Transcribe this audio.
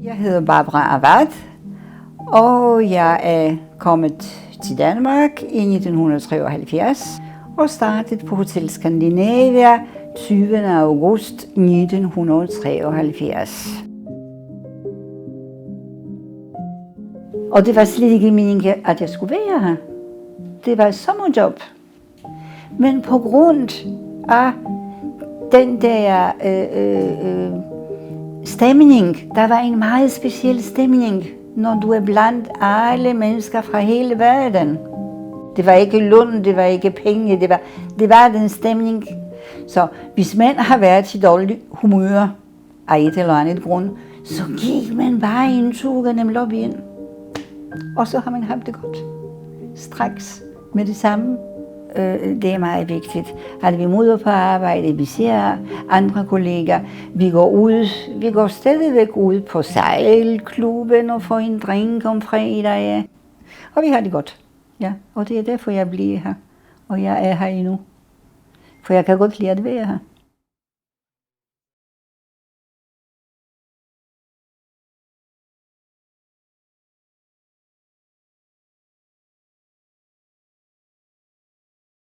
Jeg hedder Barbara Awad, og jeg er kommet til Danmark i 1973 og startede på Hotel Skandinavia 20. august 1973. Og det var slet ikke meningen, at jeg skulle være her. Det var et sommerjob. Men på grund af den der stemning, der var en meget speciel stemning, når du er blandt alle mennesker fra hele verden. Det var ikke løn, det var ikke penge, det var den stemning. Så hvis man har været i dårlig humør af et eller andet grund, så gik man bare en tur gennem lobbyen. Og så har man haft det godt. Straks med det samme. Det er meget vigtigt, at vi møder på arbejde, vi ser andre kolleger, vi går stadigvæk ud på sejlklubben og får en drink om fredag, og vi har det godt. Ja, og det er derfor, jeg bliver her, og jeg er her endnu, for jeg kan godt lide at være her.